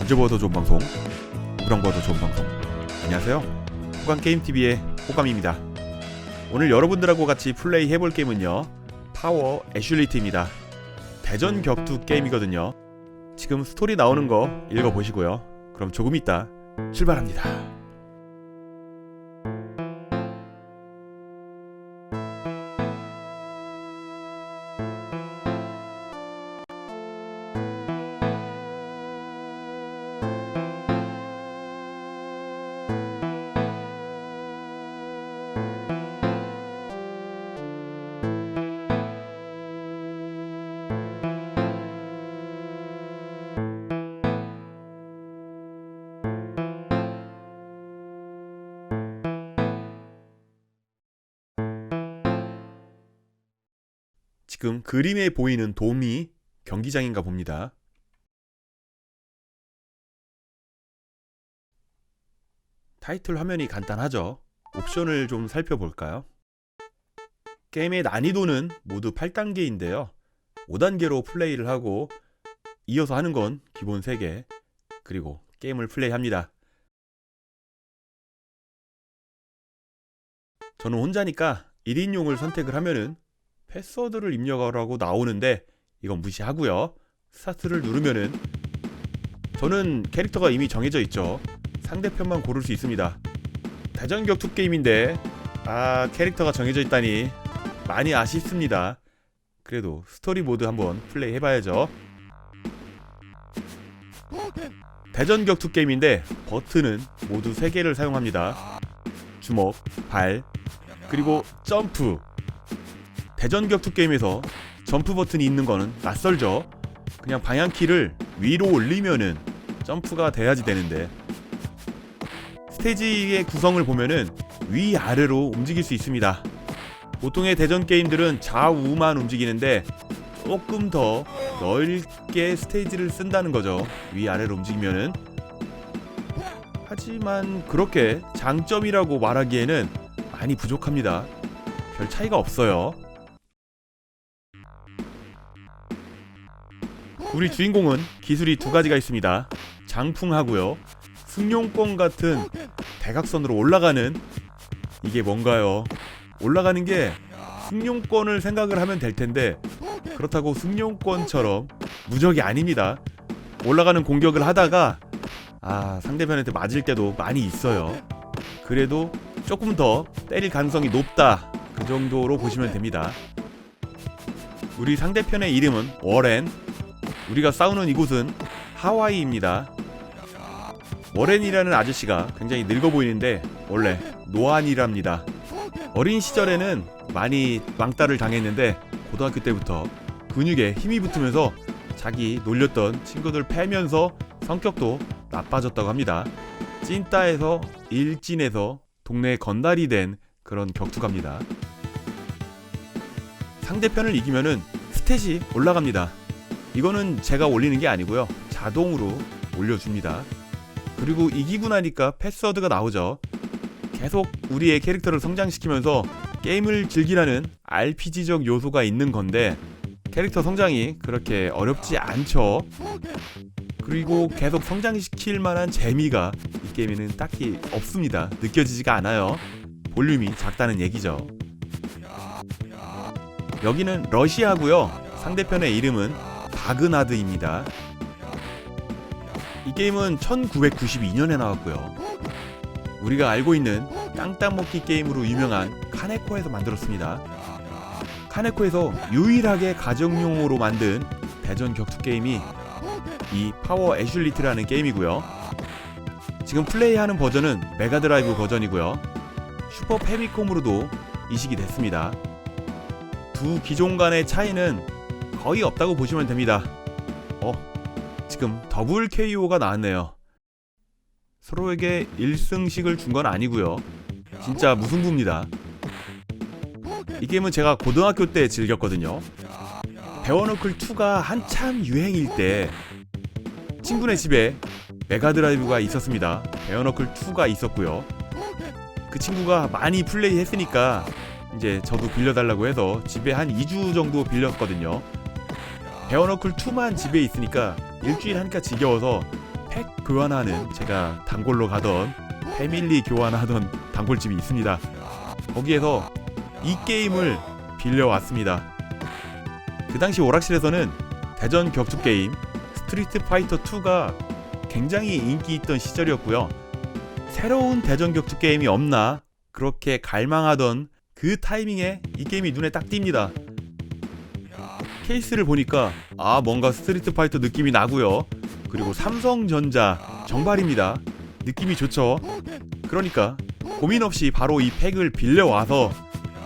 언제보다 더 좋은 방송, 누구랑보다 더 좋은 방송. 안녕하세요, 호감게임TV의 호감입니다. 오늘 여러분들하고 같이 플레이 해볼 게임은요, 파워 애슐리트입니다. 대전 격투 게임이거든요. 지금 스토리 나오는 거 읽어보시고요. 그럼 조금 있다 출발합니다. 지금 그림에 보이는 돔이 경기장인가 봅니다. 타이틀 화면이 간단하죠? 옵션을 좀 살펴볼까요? 게임의 난이도는 모두 8단계인데요. 5단계로 플레이를 하고 이어서 하는 건 기본 3개, 그리고 게임을 플레이합니다. 저는 혼자니까 1인용을 선택을 하면은 패스워드를 입력하라고 나오는데 이건 무시하고요. 스타트를 누르면은 저는 캐릭터가 이미 정해져 있죠. 상대편만 고를 수 있습니다. 대전 격투 게임인데 캐릭터가 정해져 있다니 많이 아쉽습니다. 그래도 스토리 모드 한번 플레이 해봐야죠. 대전 격투 게임인데 버튼은 모두 3개를 사용합니다. 주먹, 발, 그리고 점프. 대전 격투 게임에서 점프 버튼이 있는 거는 낯설죠. 그냥 방향키를 위로 올리면은 점프가 돼야지 되는데, 스테이지의 구성을 보면은 위아래로 움직일 수 있습니다. 보통의 대전 게임들은 좌우만 움직이는데 조금 더 넓게 스테이지를 쓴다는 거죠. 위아래로 움직이면은. 하지만 그렇게 장점이라고 말하기에는 많이 부족합니다. 별 차이가 없어요. 우리 주인공은 기술이 2가지가 있습니다. 장풍하고요, 승용권 같은 대각선으로 올라가는, 이게 뭔가요? 올라가는 게 승용권을 생각을 하면 될 텐데 그렇다고 승용권처럼 무적이 아닙니다. 올라가는 공격을 하다가 상대편한테 맞을 때도 많이 있어요. 그래도 조금 더 때릴 가능성이 높다, 그 정도로 보시면 됩니다. 우리 상대편의 이름은 워렌, 우리가 싸우는 이곳은 하와이입니다. 워렌이라는 아저씨가 굉장히 늙어 보이는데 원래 노안이랍니다. 어린 시절에는 많이 왕따를 당했는데 고등학교 때부터 근육에 힘이 붙으면서 자기 놀렸던 친구들 패면서 성격도 나빠졌다고 합니다. 찐따에서 일진에서 동네 건달이 된 그런 격투가입니다. 상대편을 이기면은 스탯이 올라갑니다. 이거는 제가 올리는 게 아니고요, 자동으로 올려줍니다. 그리고 이기고 나니까 패스워드가 나오죠. 계속 우리의 캐릭터를 성장시키면서 게임을 즐기라는 RPG적 요소가 있는 건데 캐릭터 성장이 그렇게 어렵지 않죠. 그리고 계속 성장시킬 만한 재미가 이 게임에는 딱히 없습니다. 느껴지지가 않아요. 볼륨이 작다는 얘기죠. 여기는 러시아고요. 상대편의 이름은 바그나드입니다. 이 게임은 1992년에 나왔고요. 우리가 알고 있는 땅땅 먹기 게임으로 유명한 카네코에서 만들었습니다. 카네코에서 유일하게 가정용으로 만든 대전 격투 게임이 이 파워 애슐리트라는 게임이고요. 지금 플레이하는 버전은 메가드라이브 버전이고요. 슈퍼 패미콤으로도 이식이 됐습니다. 두 기종 간의 차이는 거의 없다고 보시면 됩니다. 지금 더블 KO가 나왔네요. 서로에게 1승씩을 준 건 아니고요. 진짜 무승부입니다. 이 게임은 제가 고등학교 때 즐겼거든요. 베어너클2가 한참 유행일 때 친구네 집에 메가드라이브가 있었습니다. 베어너클2가 있었고요. 그 친구가 많이 플레이 했으니까 이제 저도 빌려달라고 해서 집에 한 2주 정도 빌렸거든요. 베어너클2만 집에 있으니까 일주일 하니까 지겨워서 팩 교환하는, 제가 단골로 가던 패밀리 교환하던 단골집이 있습니다. 거기에서 이 게임을 빌려왔습니다. 그 당시 오락실에서는 대전 격투 게임 스트리트 파이터 2가 굉장히 인기 있던 시절이었고요. 새로운 대전 격투 게임이 없나 그렇게 갈망하던 그 타이밍에 이 게임이 눈에 딱 띕니다. 케이스를 보니까 뭔가 스트리트 파이터 느낌이 나고요. 그리고 삼성전자 정발입니다. 느낌이 좋죠. 그러니까 고민 없이 바로 이 팩을 빌려와서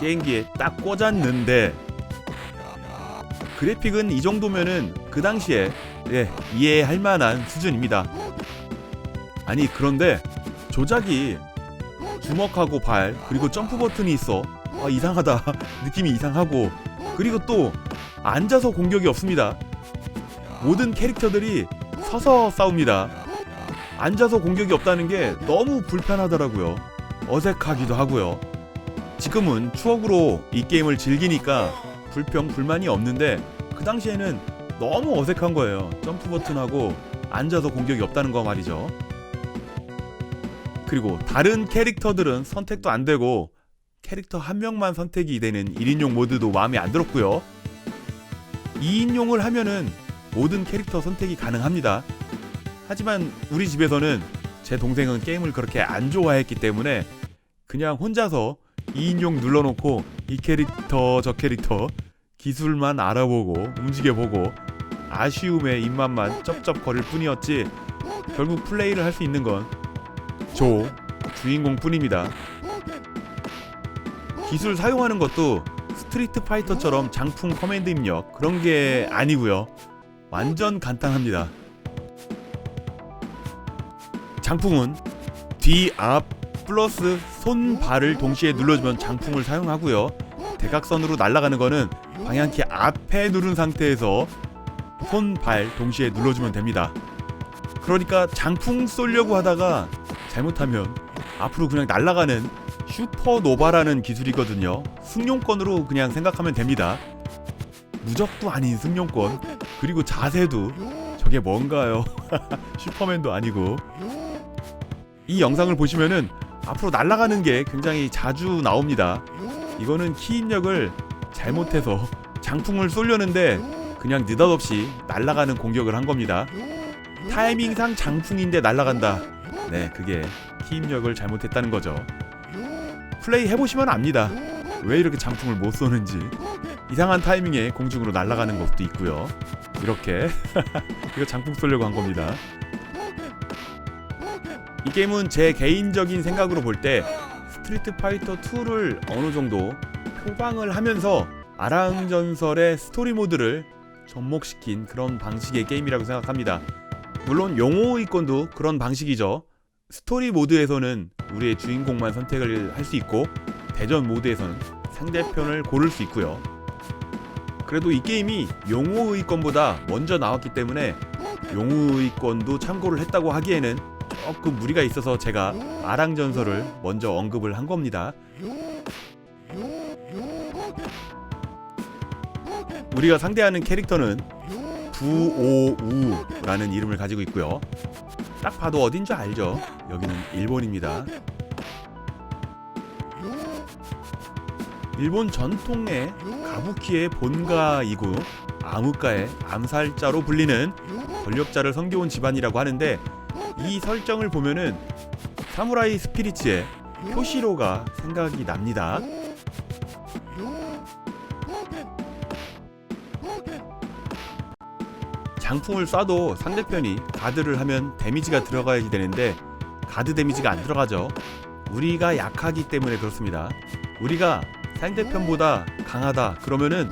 게임기에 딱 꽂았는데, 그래픽은 이 정도면은 그 당시에 이해할 만한 수준입니다. 아니 그런데 조작이 주먹하고 발 그리고 점프 버튼이 있어. 이상하다. 느낌이 이상하고, 그리고 또 앉아서 공격이 없습니다. 모든 캐릭터들이 서서 싸웁니다. 앉아서 공격이 없다는 게 너무 불편하더라고요. 어색하기도 하고요. 지금은 추억으로 이 게임을 즐기니까 불평 불만이 없는데, 그 당시에는 너무 어색한 거예요. 점프 버튼하고 앉아서 공격이 없다는 거 말이죠. 그리고 다른 캐릭터들은 선택도 안 되고 캐릭터 한 명만 선택이 되는 1인용 모드도 마음에 안 들었고요. 2인용을 하면은 모든 캐릭터 선택이 가능합니다. 하지만 우리 집에서는 제 동생은 게임을 그렇게 안 좋아했기 때문에 그냥 혼자서 2인용 눌러놓고 이 캐릭터 저 캐릭터 기술만 알아보고 움직여보고 아쉬움에 입맛만 쩝쩝거릴 뿐이었지, 결국 플레이를 할 수 있는 건 저 주인공 뿐입니다. 기술 사용하는 것도 스트리트 파이터처럼 장풍 커맨드 입력 그런 게 아니고요. 완전 간단합니다. 장풍은 뒤, 앞, 플러스 손, 발을 동시에 눌러주면 장풍을 사용하고요. 대각선으로 날아가는 거는 방향키 앞에 누른 상태에서 손, 발 동시에 눌러주면 됩니다. 그러니까 장풍 쏘려고 하다가 잘못하면 앞으로 그냥 날아가는 슈퍼노바라는 기술이거든요. 승용권으로 그냥 생각하면 됩니다. 무적도 아닌 승용권, 그리고 자세도 저게 뭔가요? 슈퍼맨도 아니고. 이 영상을 보시면은 앞으로 날아가는 게 굉장히 자주 나옵니다. 이거는 키 입력을 잘못해서 장풍을 쏘려는데 그냥 느닷없이 날아가는 공격을 한 겁니다. 타이밍상 장풍인데 날아간다. 그게 키 입력을 잘못했다는 거죠. 플레이 해보시면 압니다. 왜 이렇게 장풍을 못 쏘는지. 이상한 타이밍에 공중으로 날아가는 것도 있고요. 이렇게 이거 장풍 쏘려고 한 겁니다. 이 게임은 제 개인적인 생각으로 볼 때 스트리트 파이터 2를 어느 정도 표방을 하면서 아랑전설의 스토리 모드를 접목시킨 그런 방식의 게임이라고 생각합니다. 물론 용호의권도 그런 방식이죠. 스토리 모드에서는 우리의 주인공만 선택을 할 수 있고, 대전 모드에서는 상대편을 고를 수 있고요. 그래도 이 게임이 용호의권보다 먼저 나왔기 때문에 용호의권도 참고를 했다고 하기에는 조금 무리가 있어서 제가 아랑전설을 먼저 언급을 한 겁니다. 우리가 상대하는 캐릭터는 부오우라는 이름을 가지고 있고요. 딱 봐도 어딘 줄 알죠? 여기는 일본입니다. 일본 전통의 가부키의 본가이고 암흑가의 암살자로 불리는 권력자를 섬겨온 집안이라고 하는데, 이 설정을 보면은 사무라이 스피릿의 표시로가 생각이 납니다. 장풍을 쏴도 상대편이 가드를 하면 데미지가 들어가야 되는데 가드 데미지가 안 들어가죠. 우리가 약하기 때문에 그렇습니다. 우리가 상대편보다 강하다 그러면은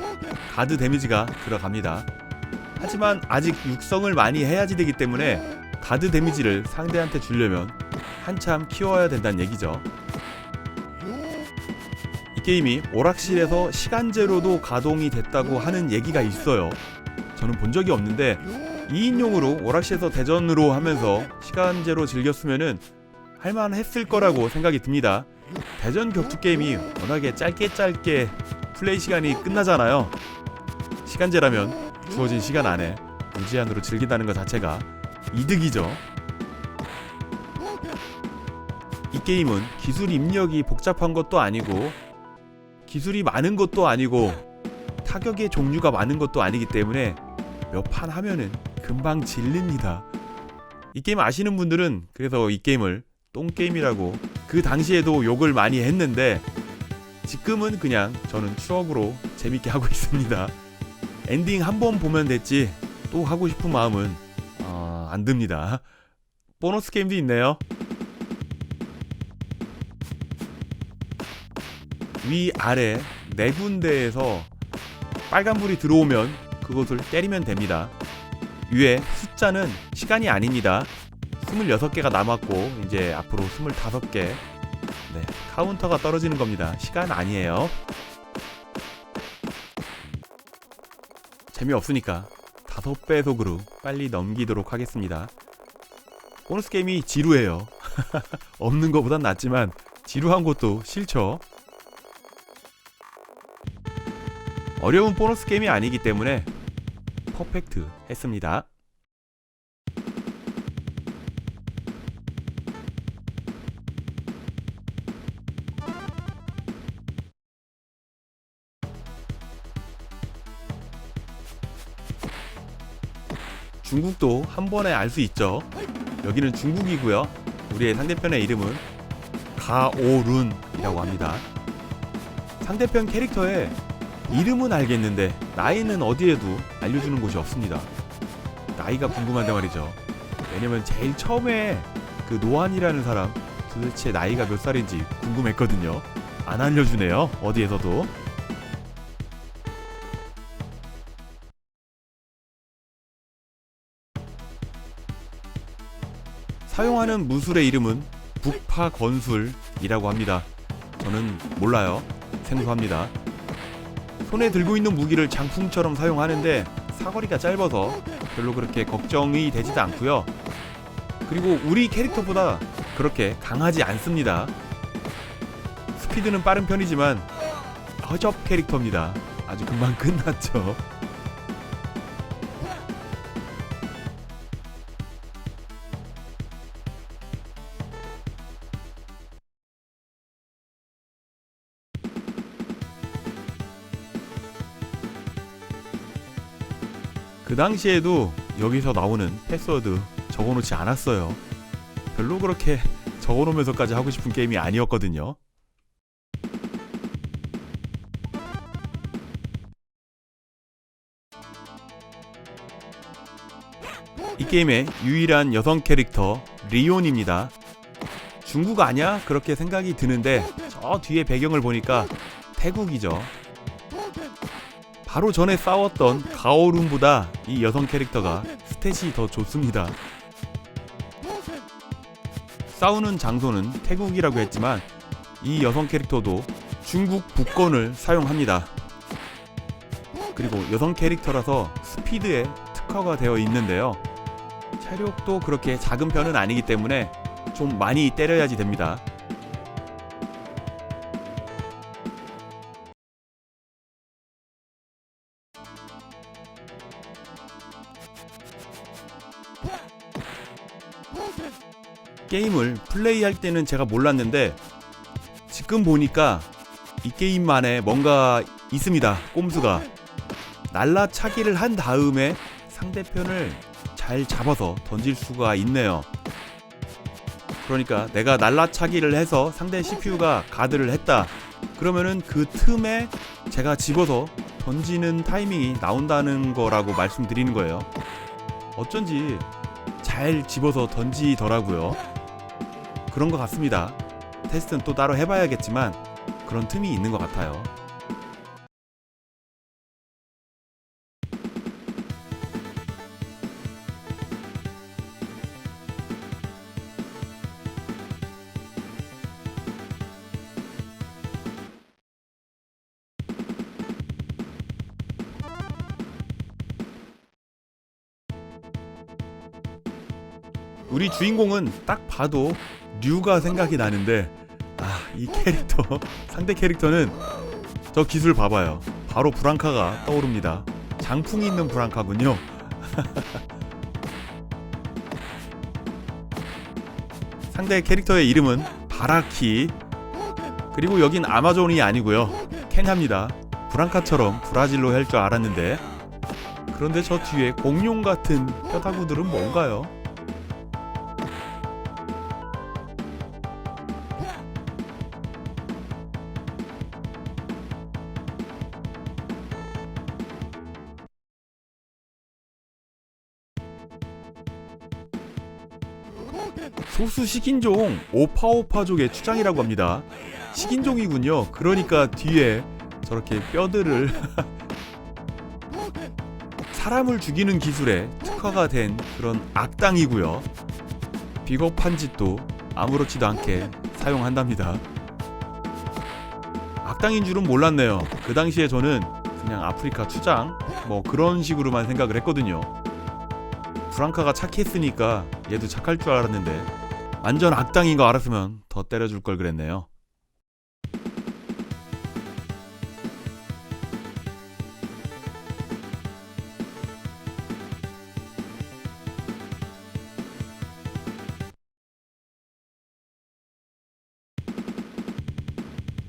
가드 데미지가 들어갑니다. 하지만 아직 육성을 많이 해야지 되기 때문에 가드 데미지를 상대한테 주려면 한참 키워야 된다는 얘기죠. 이 게임이 오락실에서 시간제로도 가동이 됐다고 하는 얘기가 있어요. 저는 본 적이 없는데 2인용으로 오락실에서 대전으로 하면서 시간제로 즐겼으면은 할만했을 거라고 생각이 듭니다. 대전 격투 게임이 워낙에 짧게 플레이 시간이 끝나잖아요. 시간제라면 주어진 시간 안에 무제한으로 즐긴다는 것 자체가 이득이죠. 이 게임은 기술 입력이 복잡한 것도 아니고 기술이 많은 것도 아니고 타격의 종류가 많은 것도 아니기 때문에 몇 판 하면은 금방 질립니다. 이 게임 아시는 분들은 그래서 이 게임을 똥게임이라고 그 당시에도 욕을 많이 했는데 지금은 그냥 저는 추억으로 재밌게 하고 있습니다. 엔딩 한 번 보면 됐지 또 하고 싶은 마음은 안 듭니다. 보너스 게임도 있네요. 위아래 네 군데에서 빨간불이 들어오면 그것을 때리면 됩니다. 위에 숫자는 시간이 아닙니다. 26개가 남았고 이제 앞으로 25개 카운터가 떨어지는 겁니다. 시간 아니에요. 재미없으니까 5배속으로 빨리 넘기도록 하겠습니다. 보너스 게임이 지루해요. 없는 것보단 낫지만 지루한 것도 싫죠. 어려운 보너스 게임이 아니기 때문에 퍼펙트 했습니다. 중국도 한 번에 알 수 있죠. 여기는 중국이고요. 우리의 상대편의 이름은 가오룬이라고 합니다. 상대편 캐릭터의 이름은 알겠는데 나이는 어디에도 알려주는 곳이 없습니다. 나이가 궁금한데 말이죠. 왜냐면 제일 처음에 그 노안이라는 사람 도대체 나이가 몇 살인지 궁금했거든요. 안 알려주네요. 어디에서도. 사용하는 무술의 이름은 북파건술이라고 합니다. 저는 몰라요. 생소합니다. 손에 들고 있는 무기를 장풍처럼 사용하는데 사거리가 짧아서 별로 그렇게 걱정이 되지도 않고요. 그리고 우리 캐릭터보다 그렇게 강하지 않습니다. 스피드는 빠른 편이지만 허접 캐릭터입니다. 아주 금방 끝났죠. 그 당시에도 여기서 나오는 패스워드 적어놓지 않았어요. 별로 그렇게 적어놓으면서까지 하고 싶은 게임이 아니었거든요. 이 게임의 유일한 여성 캐릭터 리온입니다. 중국 아냐? 그렇게 생각이 드는데 저 뒤에 배경을 보니까 태국이죠. 바로 전에 싸웠던 가오룬보다 이 여성 캐릭터가 스탯이 더 좋습니다. 싸우는 장소는 태국이라고 했지만 이 여성 캐릭터도 중국 국권을 사용합니다. 그리고 여성 캐릭터라서 스피드에 특화가 되어 있는데요. 체력도 그렇게 작은 편은 아니기 때문에 좀 많이 때려야지 됩니다. 게임을 플레이할 때는 제가 몰랐는데 지금 보니까 이 게임만에 뭔가 있습니다. 꼼수가. 날라차기를 한 다음에 상대편을 잘 잡아서 던질 수가 있네요. 그러니까 내가 날라차기를 해서 상대 CPU가 가드를 했다. 그러면은 그 틈에 제가 집어서 던지는 타이밍이 나온다는 거라고 말씀드리는 거예요. 어쩐지 잘 집어서 던지더라고요. 그런 것 같습니다. 테스트는 또 따로 해봐야겠지만 그런 틈이 있는 것 같아요. 우리 주인공은 딱 봐도 류가 생각이 나는데 이 캐릭터 상대 캐릭터는 저 기술 봐봐요. 바로 브랑카가 떠오릅니다. 장풍이 있는 브랑카군요. 상대 캐릭터의 이름은 바라키. 그리고 여긴 아마존이 아니고요, 케냐입니다. 브랑카처럼 브라질로 할 줄 알았는데, 그런데 저 뒤에 공룡 같은 뼈다구들은 뭔가요? 소수 식인종 오파오파족의 추장이라고 합니다. 식인종이군요. 그러니까 뒤에 저렇게 뼈들을 사람을 죽이는 기술에 특화가 된 그런 악당이고요. 비겁한 짓도 아무렇지도 않게 사용한답니다. 악당인 줄은 몰랐네요. 그 당시에 저는 그냥 아프리카 추장 뭐 그런 식으로만 생각을 했거든요. 브랑카가 착했으니까 얘도 착할 줄 알았는데 완전 악당인 거 알았으면 더 때려줄 걸 그랬네요.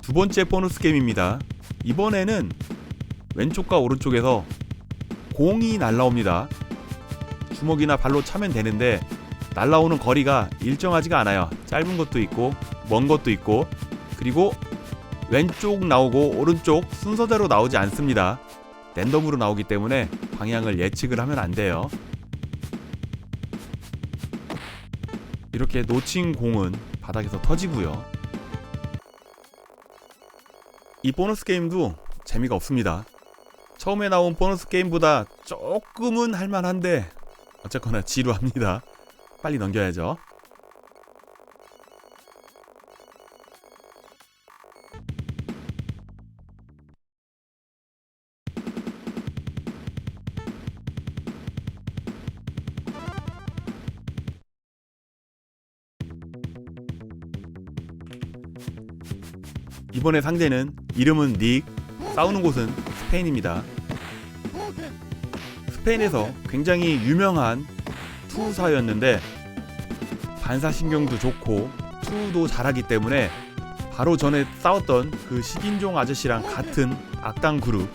두 번째 보너스 게임입니다. 이번에는 왼쪽과 오른쪽에서 공이 날라옵니다. 주먹이나 발로 차면 되는데 날라오는 거리가 일정하지가 않아요. 짧은 것도 있고 먼 것도 있고, 그리고 왼쪽 나오고 오른쪽 순서대로 나오지 않습니다. 랜덤으로 나오기 때문에 방향을 예측을 하면 안 돼요. 이렇게 놓친 공은 바닥에서 터지고요. 이 보너스 게임도 재미가 없습니다. 처음에 나온 보너스 게임보다 조금은 할만한데 어쨌거나 지루합니다. 빨리 넘겨야죠. 이번에 상대는 이름은 닉, 싸우는 곳은 스페인입니다. 스페인에서 굉장히 유명한 투사였는데 반사신경도 좋고 투도 잘하기 때문에 바로 전에 싸웠던 그 식인종 아저씨랑 같은 악당 그룹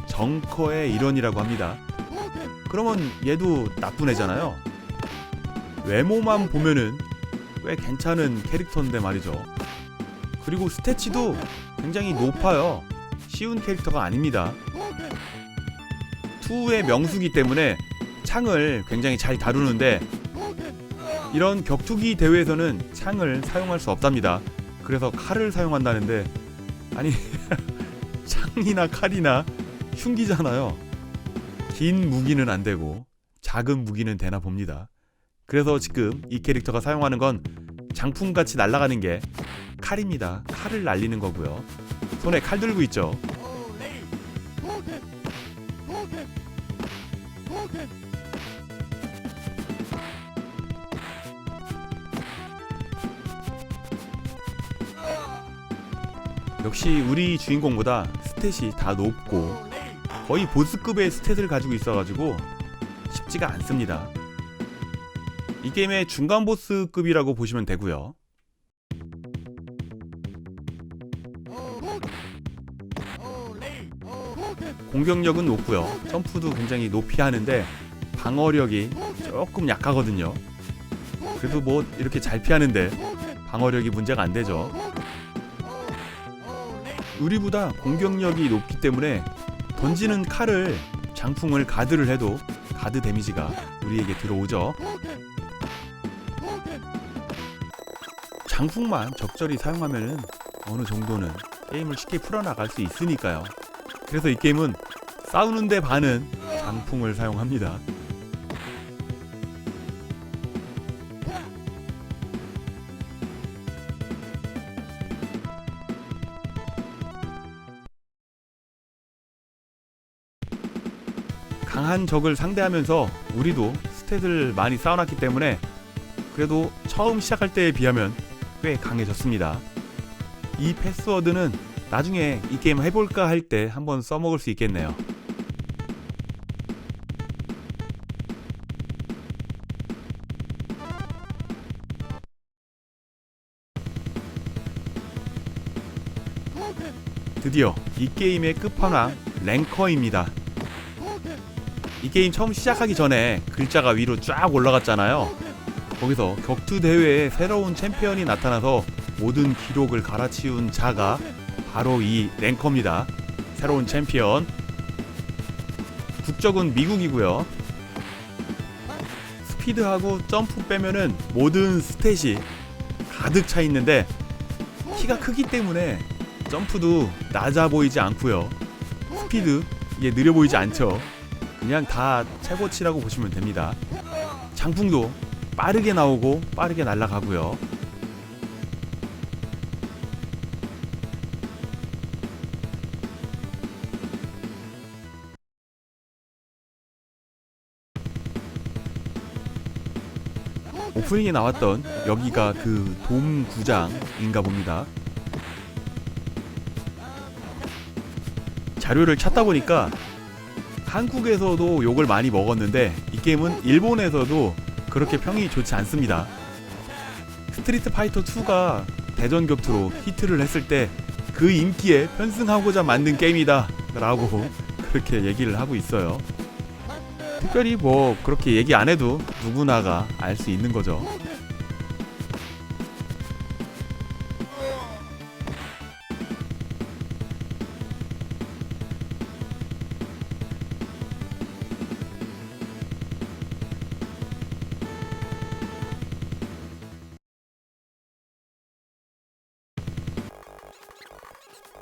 정커의 일원이라고 합니다. 그러면 얘도 나쁜 애잖아요. 외모만 보면은 꽤 괜찮은 캐릭터인데 말이죠. 그리고 스태치도 굉장히 높아요. 쉬운 캐릭터가 아닙니다. 투의 명수기 때문에 창을 굉장히 잘 다루는데 이런 격투기 대회에서는 창을 사용할 수 없답니다. 그래서 칼을 사용한다는데, 아니 창이나 칼이나 흉기잖아요. 긴 무기는 안 되고 작은 무기는 되나 봅니다. 그래서 지금 이 캐릭터가 사용하는 건 장풍같이 날아가는 게 칼입니다. 칼을 날리는 거고요. 손에 칼 들고 있죠. 역시 우리 주인공보다 스탯이 다 높고 거의 보스급의 스탯을 가지고 있어가지고 쉽지가 않습니다. 이 게임의 중간 보스급이라고 보시면 되고요. 공격력은 높고요. 점프도 굉장히 높이 하는데 방어력이 조금 약하거든요. 그래도 뭐 이렇게 잘 피하는데 방어력이 문제가 안 되죠. 우리보다 공격력이 높기 때문에 던지는 칼을, 장풍을 가드를 해도 가드 데미지가 우리에게 들어오죠. 장풍만 적절히 사용하면은 어느 정도는 게임을 쉽게 풀어나갈 수 있으니까요. 그래서 이 게임은 싸우는데 반은 장풍을 사용합니다. 강한 적을 상대하면서 우리도 스탯을 많이 쌓아놨기 때문에 그래도 처음 시작할 때에 비하면 꽤 강해졌습니다. 이 패스워드는 나중에 이 게임 해볼까 할 때 한번 써먹을 수 있겠네요. 드디어 이 게임의 끝판왕 랭커입니다. 이 게임 처음 시작하기 전에 글자가 위로 쫙 올라갔잖아요. 거기서 격투 대회에 새로운 챔피언이 나타나서 모든 기록을 갈아치운 자가 바로 이 랭커입니다. 새로운 챔피언. 국적은 미국이고요. 스피드하고 점프 빼면은 모든 스탯이 가득 차 있는데 키가 크기 때문에 점프도 낮아 보이지 않고요. 스피드 이게 느려 보이지 않죠. 그냥 다 최고치라고 보시면 됩니다. 장풍도 빠르게 나오고 빠르게 날아가고요. 오프닝에 나왔던 여기가 그 돔구장인가 봅니다. 자료를 찾다 보니까 한국에서도 욕을 많이 먹었는데 이 게임은 일본에서도 그렇게 평이 좋지 않습니다. 스트리트 파이터 2가 대전 격투로 히트를 했을 때 그 인기에 편승하고자 만든 게임이다 라고 그렇게 얘기를 하고 있어요. 특별히 뭐 그렇게 얘기 안 해도 누구나가 알 수 있는 거죠.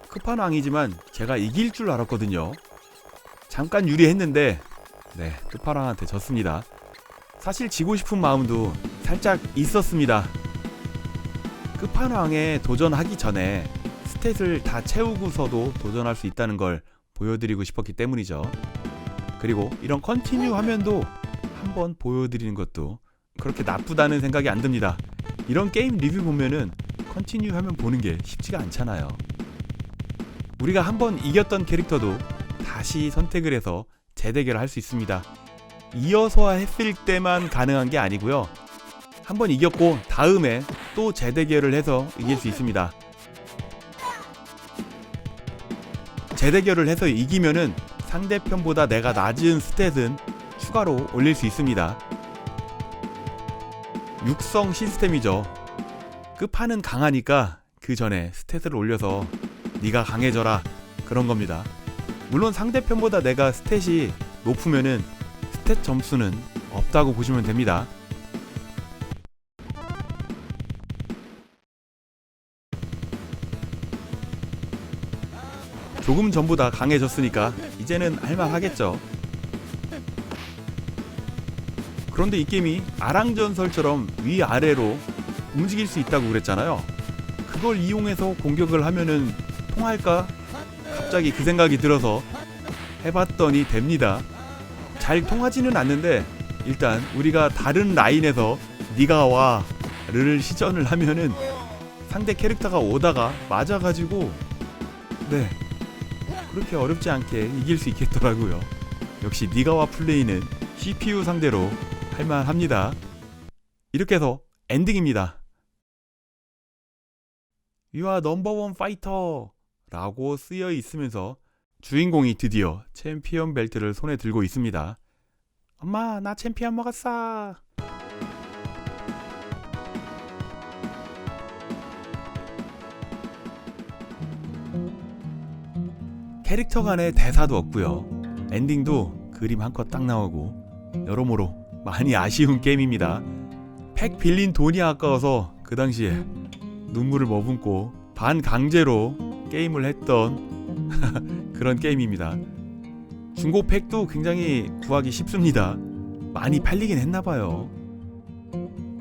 끝판왕이지만 제가 이길 줄 알았거든요. 잠깐 유리했는데 네, 끝판왕한테 졌습니다. 사실 지고 싶은 마음도 살짝 있었습니다. 끝판왕에 도전하기 전에 스탯을 다 채우고서도 도전할 수 있다는 걸 보여드리고 싶었기 때문이죠. 그리고 이런 컨티뉴 화면도 한번 보여드리는 것도 그렇게 나쁘다는 생각이 안 듭니다. 이런 게임 리뷰 보면은 컨티뉴 화면 보는 게 쉽지가 않잖아요. 우리가 한번 이겼던 캐릭터도 다시 선택을 해서 재대결을 할 수 있습니다. 이어서 했을 때만 가능한 게 아니고요. 한번 이겼고 다음에 또 재대결을 해서 이길 수 있습니다. 재대결을 해서 이기면은 상대편보다 내가 낮은 스탯은 추가로 올릴 수 있습니다. 육성 시스템이죠. 끝판은 강하니까 그 전에 스탯을 올려서 네가 강해져라 그런 겁니다. 물론 상대편보다 내가 스탯이 높으면은 스탯 점수는 없다고 보시면 됩니다. 조금 전보다 강해졌으니까 이제는 할만하겠죠. 그런데 이 게임이 아랑전설처럼 위아래로 움직일 수 있다고 그랬잖아요. 그걸 이용해서 공격을 하면은 통할까? 갑자기 그 생각이 들어서 해봤더니 됩니다. 잘 통하지는 않는데 일단 우리가 다른 라인에서 네가 와를 시전을 하면은 상대 캐릭터가 오다가 맞아가지고 네 그렇게 어렵지 않게 이길 수 있겠더라고요. 역시 네가 와 플레이는 CPU 상대로 할만합니다. 이렇게 해서 엔딩입니다. You are number one fighter 라고 쓰여 있으면서 주인공이 드디어 챔피언 벨트를 손에 들고 있습니다. 엄마 나 챔피언 먹었어. 캐릭터 간의 대사도 없고요. 엔딩도 그림 한 컷 딱 나오고 여러모로 많이 아쉬운 게임입니다. 팩 빌린 돈이 아까워서 그 당시에 눈물을 머금고 반강제로 게임을 했던 그런 게임입니다. 중고 팩도 굉장히 구하기 쉽습니다. 많이 팔리긴 했나봐요.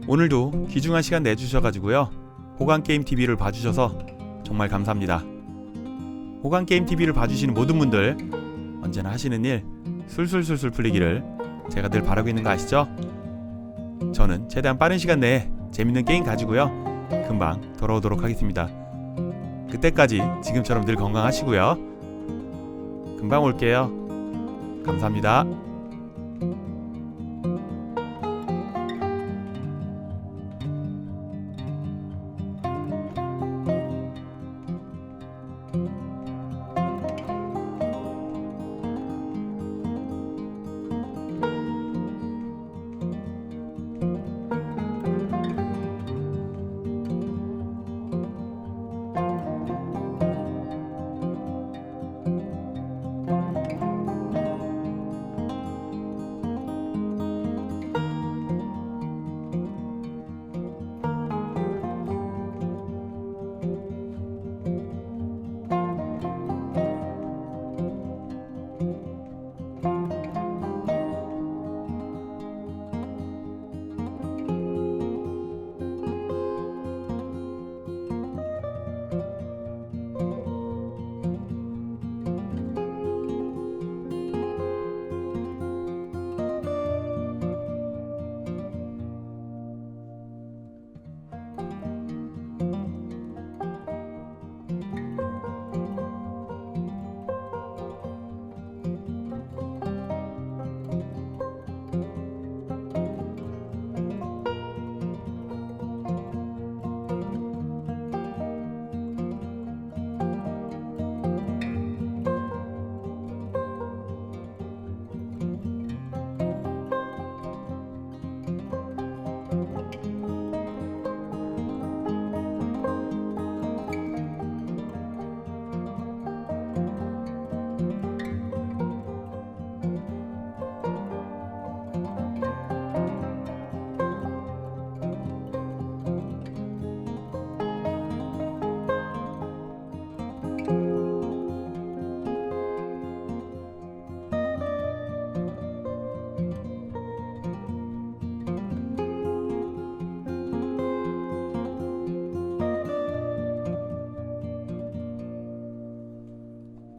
오늘도 귀중한 시간 내주셔가지고요. 호강게임TV를 봐주셔서 정말 감사합니다. 호강게임TV를 봐주시는 모든 분들 언제나 하시는 일 술술술술 풀리기를 제가 늘 바라고 있는 거 아시죠? 저는 최대한 빠른 시간 내에 재밌는 게임 가지고요. 금방 돌아오도록 하겠습니다. 그때까지 지금처럼 늘 건강하시고요. 금방 올게요. 감사합니다.